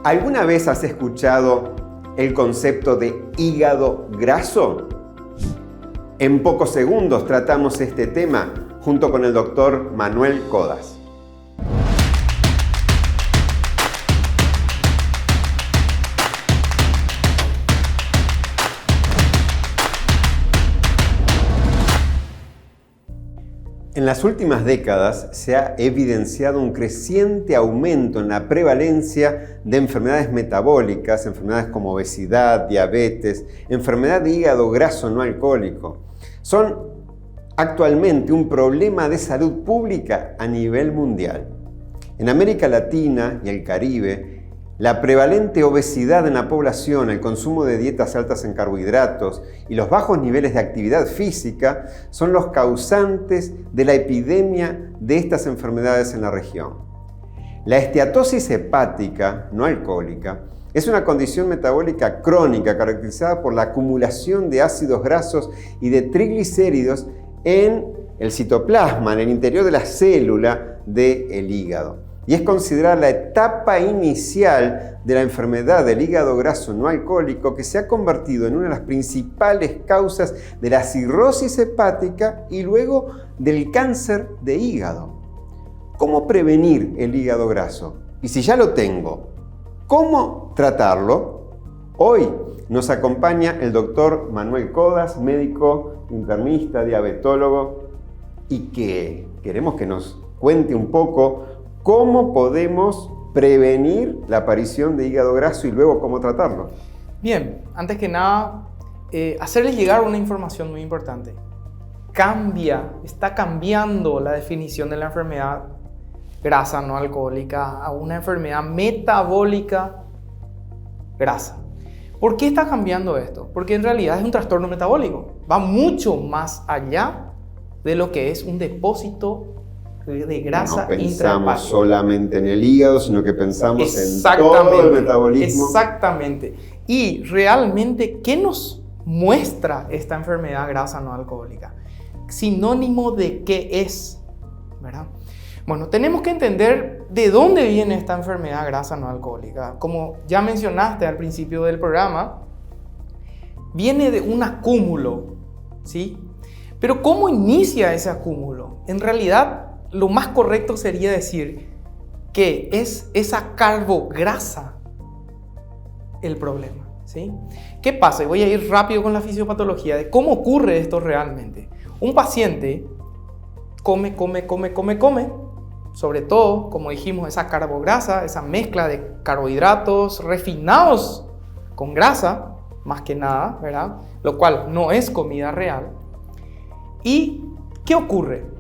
¿Alguna vez has escuchado el concepto de hígado graso? En pocos segundos tratamos este tema junto con el doctor Manuel Codas. En las últimas décadas se ha evidenciado un creciente aumento en la prevalencia de enfermedades metabólicas, enfermedades como obesidad, diabetes, enfermedad de hígado graso no alcohólico. Son actualmente un problema de salud pública a nivel mundial. En América Latina y el Caribe, la prevalente obesidad en la población, el consumo de dietas altas en carbohidratos y los bajos niveles de actividad física son los causantes de la epidemia de estas enfermedades en la región. La esteatosis hepática no alcohólica es una condición metabólica crónica caracterizada por la acumulación de ácidos grasos y de triglicéridos en el citoplasma, en el interior de la célula del hígado. Y es considerada la etapa inicial de la enfermedad del hígado graso no alcohólico, que se ha convertido en una de las principales causas de la cirrosis hepática y luego del cáncer de hígado. ¿Cómo prevenir el hígado graso? Y si ya lo tengo, ¿cómo tratarlo? Hoy nos acompaña el doctor Manuel Codas, médico internista, diabetólogo, y que queremos que nos cuente un poco ¿cómo podemos prevenir la aparición de hígado graso y luego cómo tratarlo? Bien, antes que nada, hacerles llegar una información muy importante. Está cambiando la definición de la enfermedad grasa no alcohólica a una enfermedad metabólica grasa. ¿Por qué está cambiando esto? Porque en realidad es un trastorno metabólico. Va mucho más allá de lo que es un depósito de grasa intrahepática. No pensamos intrahepática solamente en el hígado, sino que pensamos en todo el metabolismo. Exactamente. Y realmente, ¿qué nos muestra esta enfermedad grasa no alcohólica? Sinónimo de qué es, ¿verdad? Bueno, tenemos que entender de dónde viene esta enfermedad grasa no alcohólica. Como ya mencionaste al principio del programa, viene de un acúmulo, ¿sí? Pero ¿cómo inicia ese acúmulo? En realidad, lo más correcto sería decir que es esa carbograsa el problema, ¿sí? ¿Qué pasa? Y voy a ir rápido con la fisiopatología de cómo ocurre esto realmente. Un paciente come, sobre todo, como dijimos, esa carbograsa, esa mezcla de carbohidratos refinados con grasa, más que nada, ¿verdad? Lo cual no es comida real. ¿Y qué ocurre?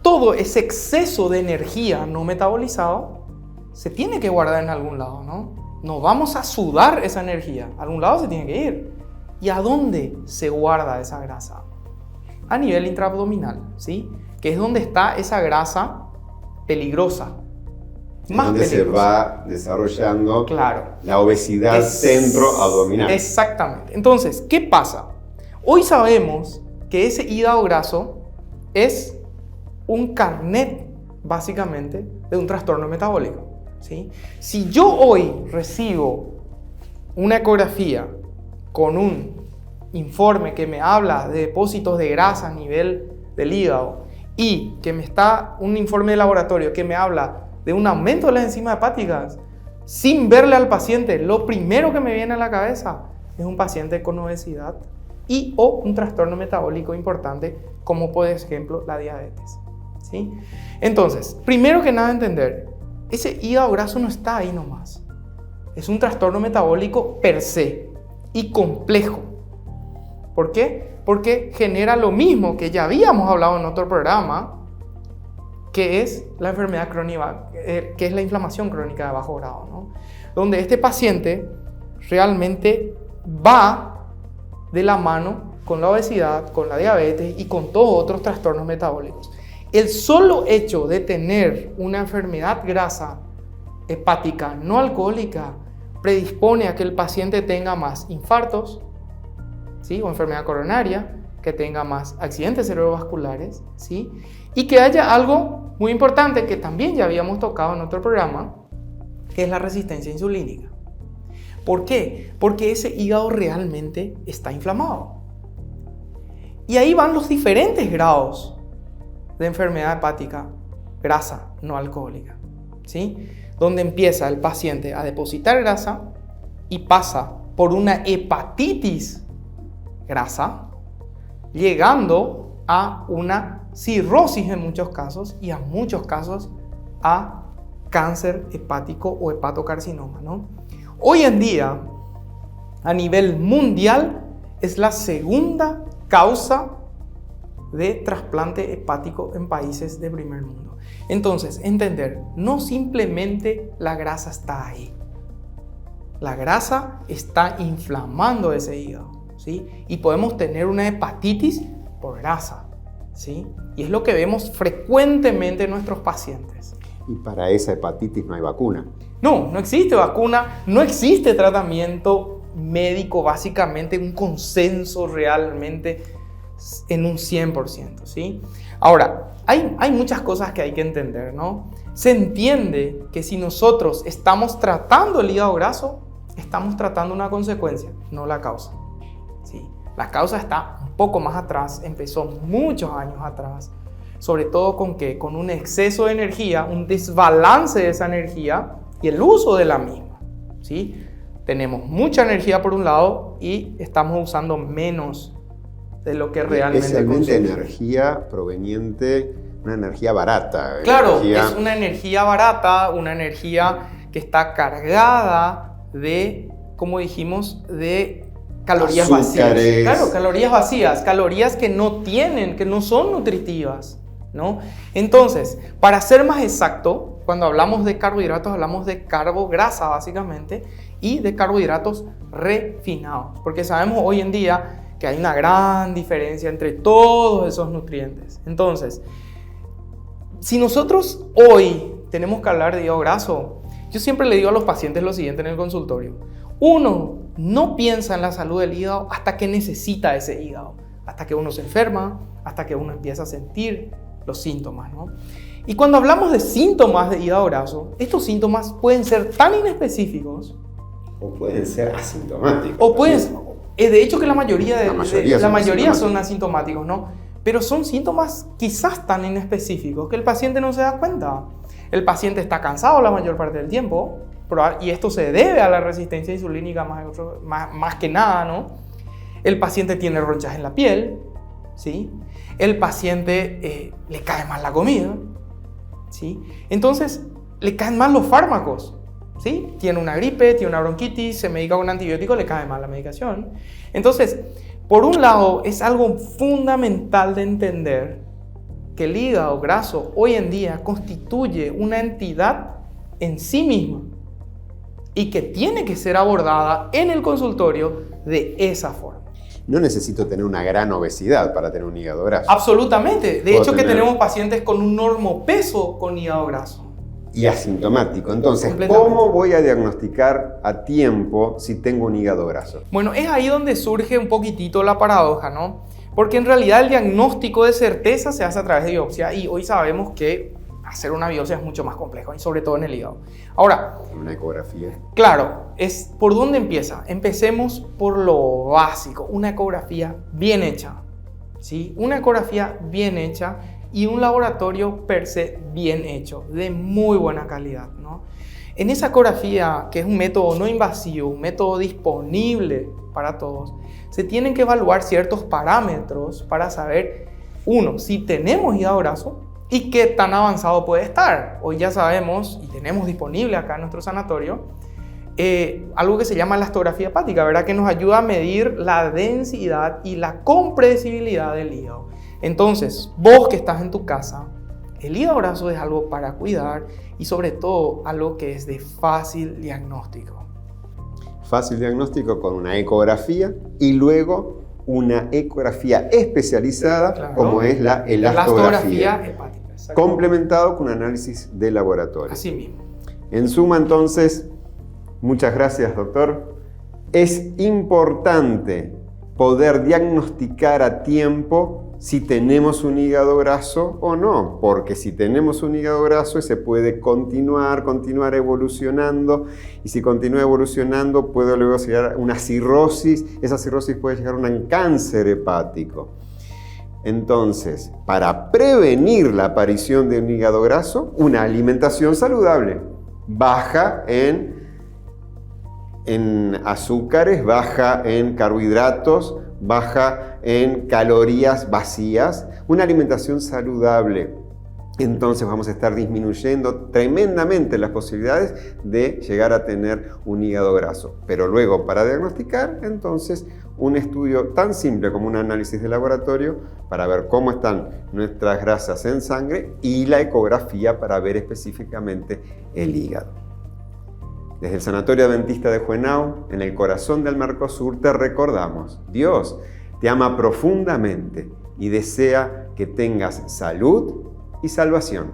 Todo ese exceso de energía no metabolizado se tiene que guardar en algún lado, ¿no? No vamos a sudar esa energía, a algún lado se tiene que ir. ¿Y a dónde se guarda esa grasa? A nivel intraabdominal, ¿sí? Que es donde está esa grasa peligrosa. Más donde peligrosa. Se va desarrollando, claro, la obesidad centroabdominal. Exactamente. Entonces, ¿qué pasa? Hoy sabemos que ese hígado graso es un carnet, básicamente, de un trastorno metabólico, ¿sí? Si yo hoy recibo una ecografía con un informe que me habla de depósitos de grasa a nivel del hígado y que me está un informe de laboratorio que me habla de un aumento de las enzimas hepáticas, sin verle al paciente, lo primero que me viene a la cabeza es un paciente con obesidad y o un trastorno metabólico importante como por ejemplo la diabetes, ¿sí? Entonces, primero que nada entender, ese hígado graso no está ahí nomás. Es un trastorno metabólico per se y complejo. ¿Por qué? Porque genera lo mismo que ya habíamos hablado en otro programa, que es la enfermedad crónica, que es la inflamación crónica de bajo grado, ¿no? Donde este paciente realmente va de la mano con la obesidad, con la diabetes y con todos otros trastornos metabólicos. El solo hecho de tener una enfermedad grasa hepática no alcohólica predispone a que el paciente tenga más infartos, ¿sí? O enfermedad coronaria, que tenga más accidentes cerebrovasculares, ¿sí? Y que haya algo muy importante que también ya habíamos tocado en otro programa, que es la resistencia insulínica, ¿Por qué? Porque ese hígado realmente está inflamado. Y ahí van los diferentes grados de enfermedad hepática grasa no alcohólica, ¿sí? Donde empieza el paciente a depositar grasa y pasa por una hepatitis grasa, llegando a una cirrosis en muchos casos y a muchos casos a cáncer hepático o hepatocarcinoma, ¿no? Hoy en día, a nivel mundial, es la segunda causa de trasplante hepático en países de primer mundo. Entonces, entender, no simplemente la grasa está ahí. La grasa está inflamando ese hígado, ¿sí? Y podemos tener una hepatitis por grasa, ¿sí? Y es lo que vemos frecuentemente en nuestros pacientes. Y para esa hepatitis no hay vacuna. No existe vacuna, no existe tratamiento médico, básicamente un consenso realmente en un 100%, ¿sí? Ahora, hay muchas cosas que hay que entender, ¿no? Se entiende que si nosotros estamos tratando el hígado graso, estamos tratando una consecuencia, no la causa, ¿sí? La causa está un poco más atrás, empezó muchos años atrás, sobre todo con un exceso de energía, un desbalance de esa energía y el uso de la misma, ¿sí? Tenemos mucha energía por un lado y estamos usando menos de lo que realmente especialmente consumimos. Energía proveniente, una energía barata. Claro, es una energía barata, una energía que está cargada de, como dijimos, de calorías vacías. Claro, calorías vacías, calorías que no son nutritivas, ¿no? Entonces, para ser más exacto, cuando hablamos de carbohidratos, hablamos de carbo-grasa básicamente y de carbohidratos refinados, porque sabemos hoy en día que hay una gran diferencia entre todos esos nutrientes. Entonces, si nosotros hoy tenemos que hablar de hígado graso, yo siempre le digo a los pacientes lo siguiente en el consultorio. Uno no piensa en la salud del hígado hasta que necesita ese hígado, hasta que uno se enferma, hasta que uno empieza a sentir los síntomas, ¿no? Y cuando hablamos de síntomas de hígado graso, estos síntomas pueden ser tan inespecíficos o pueden ser asintomáticos. O pueden, de hecho que la mayoría son asintomáticos, ¿no? Pero son síntomas quizás tan inespecíficos que el paciente no se da cuenta. El paciente está cansado la mayor parte del tiempo, y esto se debe a la resistencia insulínica más que nada, ¿no? El paciente tiene ronchas en la piel, ¿sí? El paciente le cae mal la comida, ¿sí? Entonces, le caen mal los fármacos, ¿sí? Tiene una gripe, tiene una bronquitis, se medica con antibiótico, le cae mal la medicación. Entonces, por un lado, es algo fundamental de entender que el hígado graso hoy en día constituye una entidad en sí misma y que tiene que ser abordada en el consultorio de esa forma. No necesito tener una gran obesidad para tener un hígado graso. Absolutamente. De hecho, que tenemos pacientes con un normopeso con hígado graso. Y asintomático. Entonces, ¿cómo voy a diagnosticar a tiempo si tengo un hígado graso? Bueno, es ahí donde surge un poquitito la paradoja, ¿no? Porque en realidad el diagnóstico de certeza se hace a través de biopsia y hoy sabemos que hacer una biopsia es mucho más complejo y sobre todo en el hígado. Ahora, una ecografía. Claro, es por dónde empieza. Empecemos por lo básico, una ecografía bien hecha, ¿sí? Una ecografía bien hecha y un laboratorio per se bien hecho, de muy buena calidad, ¿no? En esa ecografía, que es un método no invasivo, un método disponible para todos, se tienen que evaluar ciertos parámetros para saber, uno, si tenemos hígado graso y qué tan avanzado puede estar. Hoy ya sabemos y tenemos disponible acá en nuestro sanatorio algo que se llama elastografía hepática, ¿verdad? Que nos ayuda a medir la densidad y la compresibilidad del hígado. Entonces, vos que estás en tu casa, el hígado graso es algo para cuidar y sobre todo algo que es de fácil diagnóstico. Fácil diagnóstico con una ecografía y luego una ecografía especializada, claro, como es la elastografía hepática, complementado con un análisis de laboratorio. Así mismo. En suma, entonces, muchas gracias, doctor. Es importante poder diagnosticar a tiempo si tenemos un hígado graso o no, porque si tenemos un hígado graso ese puede continuar evolucionando, y si continúa evolucionando puede luego llegar a una cirrosis, esa cirrosis puede llegar a un cáncer hepático. Entonces, para prevenir la aparición de un hígado graso, una alimentación saludable, baja en azúcares, baja en carbohidratos, baja en calorías vacías, una alimentación saludable. Entonces vamos a estar disminuyendo tremendamente las posibilidades de llegar a tener un hígado graso. Pero luego, para diagnosticar, entonces, un estudio tan simple como un análisis de laboratorio para ver cómo están nuestras grasas en sangre y la ecografía para ver específicamente el hígado. Desde el Sanatorio Adventista de Juvenao, en el corazón del Mercosur, te recordamos: Dios te ama profundamente y desea que tengas salud y salvación.